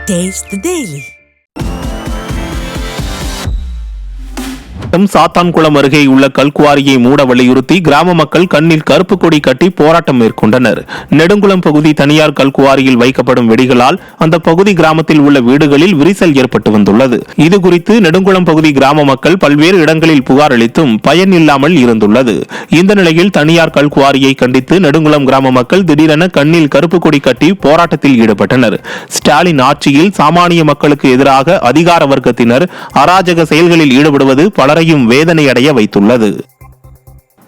Taste the Daily. Sathankulam அருகே உள்ள கல்குவாரியை மூட வலியுறுத்தி கிராம மக்கள் கண்ணில் கருப்பு கொடி கட்டி போராட்டம் மேற்கொண்டனர். நெடுங்குளம் பகுதி தனியார் கல்குவாரியில் வைக்கப்படும் வெடிகளால் அந்த பகுதி கிராமத்தில் உள்ள வீடுகளில் விரிசல் ஏற்பட்டு வந்துள்ளது. இதுகுறித்து நெடுங்குளம் பகுதி கிராம மக்கள் பல்வேறு இடங்களில் புகார் அளித்தும் பயன் இல்லாமல் இருந்துள்ளது. இந்த நிலையில் தனியார் கல்குவாரியை கண்டித்து நெடுங்குளம் கிராம மக்கள் திடீரென கண்ணில் கருப்பு கொடி கட்டி போராட்டத்தில் ஈடுபட்டனர். ஸ்டாலின் ஆட்சியில் சாமானிய மக்களுக்கு எதிராக அதிகார வர்க்கத்தினர் அராஜக செயல்களில் ஈடுபடுவது பலரையும் வேதனை அடைய வைத்துள்ளது.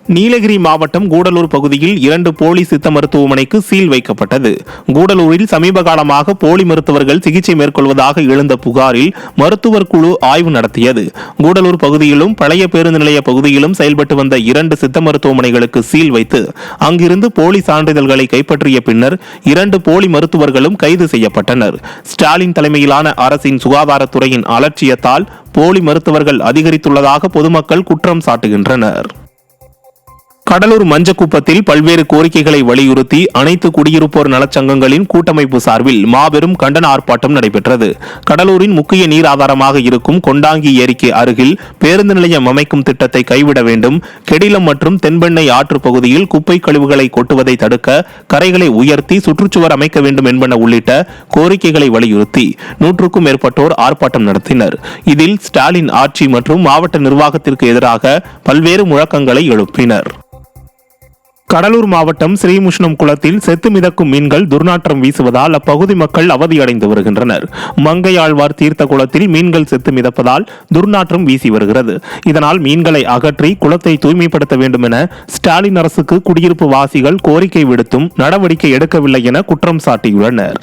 நீலகிரி மாவட்டம் கூடலூர் பகுதியில் 2 போலி சித்த மருத்துவமனைக்கு சீல் வைக்கப்பட்டது. கூடலூரில் சமீப காலமாக போலி மருத்துவர்கள் சிகிச்சை மேற்கொள்வதாக எழுந்த புகாரில் மருத்துவர் குழு ஆய்வு நடத்தியது. கூடலூர் பகுதியிலும் பழைய பேருந்து நிலைய பகுதியிலும் செயல்பட்டு வந்த 2 சித்த மருத்துவமனைகளுக்கு சீல் வைத்து அங்கிருந்து போலி சான்றிதழ்களை கைப்பற்றிய பின்னர் 2 போலி மருத்துவர்களும் கைது செய்யப்பட்டனர். ஸ்டாலின் தலைமையிலான அரசின் சுகாதாரத்துறையின் அலட்சியத்தால் போலி மருத்துவர்கள் அதிகரித்துள்ளதாக பொதுமக்கள் குற்றம் சாட்டுகின்றனர். கடலூர் மஞ்சக்குப்பத்தில் பல்வேறு கோரிக்கைகளை வலியுறுத்தி அனைத்து குடியிருப்போர் நலச்சங்கங்களின் கூட்டமைப்பு சார்பில் மாபெரும் கண்டன ஆர்ப்பாட்டம் நடைபெற்றது. கடலூரின் முக்கிய நீர் ஆதாரமாக இருக்கும் கொண்டாங்கி ஏரிக்கு அருகில் பேருந்து நிலையம் அமைக்கும் திட்டத்தை கைவிட வேண்டும், கெடிலம் மற்றும் தென்பெண்ணை ஆற்று பகுதியில் குப்பை கழிவுகளை கொட்டுவதை தடுக்க கரைகளை உயர்த்தி சுற்றுச்சுவர் அமைக்க வேண்டும் என்பன உள்ளிட்ட கோரிக்கைகளை வலியுறுத்தி 100க்கும் மேற்பட்டோர் ஆர்ப்பாட்டம் நடத்தினர். இதில் ஸ்டாலின் ஆட்சி மற்றும் மாவட்ட நிர்வாகத்திற்கு எதிராக பல்வேறு முழக்கங்களை எழுப்பினர். கடலூர் மாவட்டம் ஸ்ரீமுஷ்ணம் குளத்தில் செத்து மிதக்கும் மீன்கள் துர்நாற்றம் வீசுவதால் அப்பகுதி மக்கள் அவதியடைந்து வருகின்றனர். மங்கையாழ்வார் தீர்த்த குளத்தில் மீன்கள் செத்து மிதப்பதால் துர்நாற்றம் வீசி வருகிறது. இதனால் மீன்களை அகற்றி குளத்தை தூய்மைப்படுத்த வேண்டும் என ஸ்டாலின் அரசுக்கு குடியிருப்பு வாசிகள் கோரிக்கை விடுத்தும் நடவடிக்கை எடுக்கவில்லை என குற்றம் சாட்டியுள்ளனர்.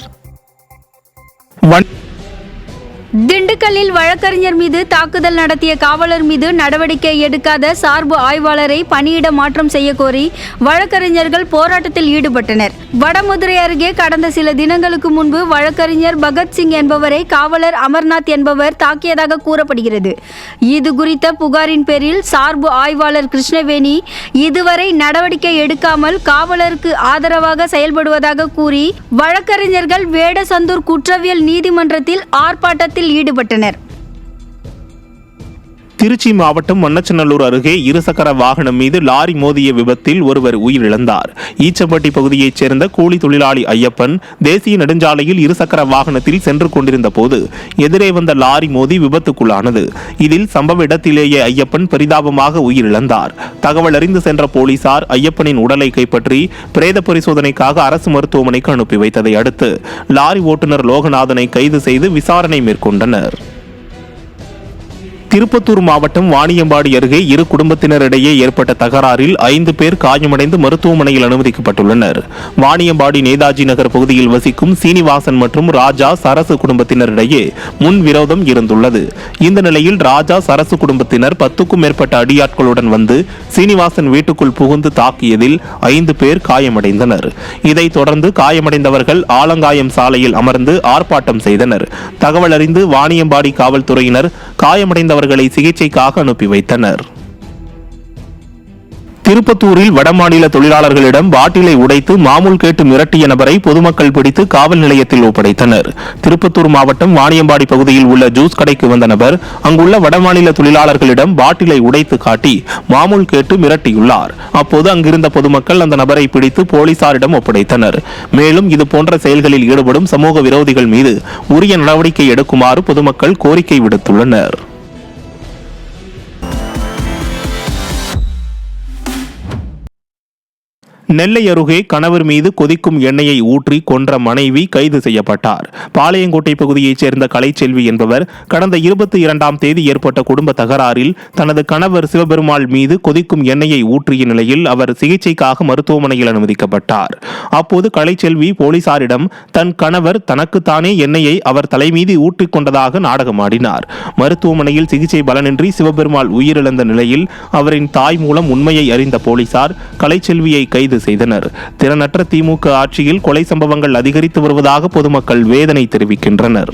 திண்டுக்கல்லில் வழக்கறிஞர் மீது தாக்குதல் நடத்திய காவலர் மீது நடவடிக்கை எடுக்காத சார்பு ஆய்வாளரை பணியிட மாற்றம் செய்ய கோரி வழக்கறிஞர்கள் போராட்டத்தில் ஈடுபட்டனர். வடமதுரை அருகே கடந்த சில தினங்களுக்கு முன்பு வழக்கறிஞர் பகத்சிங் என்பவரை காவலர் அமர்நாத் என்பவர் தாக்கியதாக கூறப்படுகிறது. இது குறித்த புகாரின் பேரில் சார்பு ஆய்வாளர் கிருஷ்ணவேணி இதுவரை நடவடிக்கை எடுக்காமல் காவலருக்கு ஆதரவாக செயல்படுவதாக கூறி வழக்கறிஞர்கள் வேடசந்தூர் குற்றவியல் நீதிமன்றத்தில் ஆர்ப்பாட்டத்தில் ஈடுபட்டனர். திருச்சி மாவட்டம் மண்ணச்சநல்லூர் அருகே இருசக்கர வாகனம் மீது லாரி மோதிய விபத்தில் ஒருவர் உயிரிழந்தார். ஈச்சம்பட்டி பகுதியைச் சேர்ந்த கூலி தொழிலாளி ஐயப்பன் தேசிய நெடுஞ்சாலையில் இருசக்கர வாகனத்தில் சென்று கொண்டிருந்த போது எதிரே வந்த லாரி மோதி விபத்துக்குள்ளானது. இதில் சம்பவ இடத்திலேயே ஐயப்பன் பரிதாபமாக உயிரிழந்தார். தகவல் அறிந்து சென்ற போலீசார் ஐயப்பனின் உடலை கைப்பற்றி பிரேத பரிசோதனைக்காக அரசு மருத்துவமனைக்கு அனுப்பி வைத்ததை அடுத்து லாரி ஓட்டுநர் லோகநாதனை கைது செய்து விசாரணை மேற்கொண்டனர். திருப்பத்தூர் மாவட்டம் வாணியம்பாடி அருகே 2 குடும்பத்தினரிடையே ஏற்பட்ட தகராறில் 5 பேர் காயமடைந்து மருத்துவமனையில் அனுமதிக்கப்பட்டுள்ளனர். வாணியம்பாடி நேதாஜி நகர் பகுதியில் வசிக்கும் சீனிவாசன் மற்றும் ராஜா சரசு குடும்பத்தினரிடையே முன் விரோதம் இருந்துள்ளது. இந்த நிலையில் ராஜா சரசு குடும்பத்தினர் 10க்கும் மேற்பட்ட அடியாட்களுடன் வந்து சீனிவாசன் வீட்டுக்குள் புகுந்து தாக்கியதில் 5 பேர் காயமடைந்தனர். இதைத் தொடர்ந்து காயமடைந்தவர்கள் ஆலங்காயம் சாலையில் அமர்ந்து ஆர்ப்பாட்டம் செய்தனர். தகவல் அறிந்து வாணியம்பாடி காவல்துறையினர் காயமடைந்தவர்களை சிகிச்சைக்காக அனுப்பி வைத்தனர். திருப்பத்தூரில் வடமாநில தொழிலாளர்களிடம் பாட்டிலை உடைத்து மாமூல் கேட்டு மிரட்டிய நபரை பொதுமக்கள் பிடித்து காவல் நிலையத்தில் ஒப்படைத்தனர். திருப்பத்தூர் மாவட்டம் வாணியம்பாடி பகுதியில் உள்ள ஜூஸ் கடைக்கு வந்த நபர் அங்குள்ள வடமாநில தொழிலாளர்களிடம் பாட்டிலை உடைத்து காட்டி மாமூல் கேட்டு மிரட்டியுள்ளார். அப்போது அங்கிருந்த பொதுமக்கள் அந்த நபரை பிடித்து போலீசாரிடம் ஒப்படைத்தனர். மேலும் இதுபோன்ற செயல்களில் ஈடுபடும் சமூக விரோதிகள் மீது உரிய நடவடிக்கை எடுக்குமாறு பொதுமக்கள் கோரிக்கை விடுத்துள்ளனர். நெல்லை அருகே கணவர் மீது கொதிக்கும் எண்ணெயை ஊற்றி கொன்ற மனைவி கைது செய்யப்பட்டார். பாளையங்கோட்டை பகுதியைச் சேர்ந்த கலைச்செல்வி என்பவர் கடந்த 22ஆம் தேதி ஏற்பட்ட குடும்ப தகராறில் தனது கணவர் சிவபெருமாள் மீது கொதிக்கும் எண்ணெயை ஊற்றிய நிலையில் அவர் சிகிச்சைக்காக மருத்துவமனையில் அனுமதிக்கப்பட்டார். அப்போது கலைச்செல்வி போலீசாரிடம் தன் கணவர் தனக்குத்தானே எண்ணெயை அவர் தலைமீது ஊற்றிக் கொண்டதாக நாடகமாடினார். மருத்துவமனையில் சிகிச்சை பலனின்றி சிவபெருமாள் உயிரிழந்த நிலையில் அவரின் தாய் மூலம் உண்மையை அறிந்த போலீசார் கலைச்செல்வியை கைது செய்தனர். திறனற்ற திமுக ஆட்சியில் கொலை சம்பவங்கள் அதிகரித்து வருவதாக பொதுமக்கள் வேதனை தெரிவிக்கின்றனர்.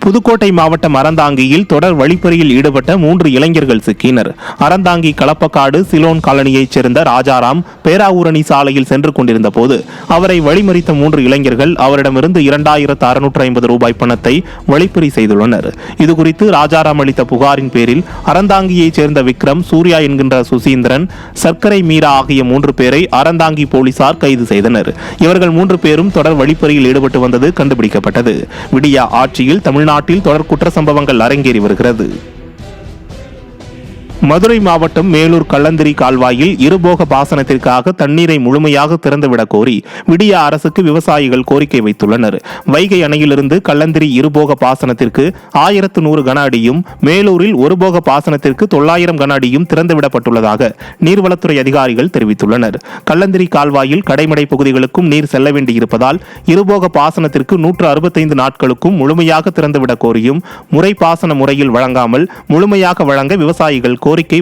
புதுக்கோட்டை மாவட்டம் அறந்தாங்கியில் தொடர் வழிப்பறியில் ஈடுபட்ட 3 இளைஞர்கள் சிக்கினர். அறந்தாங்கி களப்பக்காடு சிலோன் காலனியைச் சேர்ந்த ராஜாராம் பேராவூரணி சாலையில் சென்று கொண்டிருந்த போது அவரை வழிமறித்த 3 இளைஞர்கள் அவரிடமிருந்து 2650 ரூபாய் பணத்தை வழிப்பறி செய்துள்ளனர். இதுகுறித்து ராஜாராம் அளித்த புகாரின் பேரில் அறந்தாங்கியைச் சேர்ந்த விக்ரம், சூர்யா என்கின்ற சுசீந்திரன், சர்க்கரை மீரா ஆகிய 3 பேரை அறந்தாங்கி போலீசார் கைது செய்தனர். இவர்கள் 3 பேரும் தொடர் வழிப்பறியில் ஈடுபட்டு வந்தது கண்டுபிடிக்கப்பட்டது. விடியா ஆட்சியில் தமிழ்நாட்டில் தொடர் குற்ற சம்பவங்கள் அரங்கேறி வருகிறது. மதுரை மாவட்டம் மேலூர் கள்ளந்திரி கால்வாயில் இருபோக பாசனத்திற்காக தண்ணீரை முழுமையாக திறந்துவிடக் கோரி விடியா அரசுக்கு விவசாயிகள் கோரிக்கை வைத்துள்ளனர். வைகை அணையிலிருந்து கள்ளந்திரி இருபோக பாசனத்திற்கு 1100 கன அடியும், மேலூரில் ஒருபோக பாசனத்திற்கு 900 கன அடியும் திறந்துவிடப்பட்டுள்ளதாக நீர்வளத்துறை அதிகாரிகள் தெரிவித்துள்ளனர். கள்ளந்திரி கால்வாயில் கடைமடை பகுதிகளுக்கும் நீர் செல்ல வேண்டியிருப்பதால் இருபோக பாசனத்திற்கு 165 நாட்களுக்கும் முழுமையாக திறந்துவிடக் கோரியும் முறை பாசன முறையில் வழங்காமல் முழுமையாக வழங்க விவசாயிகள் கோரிக்கை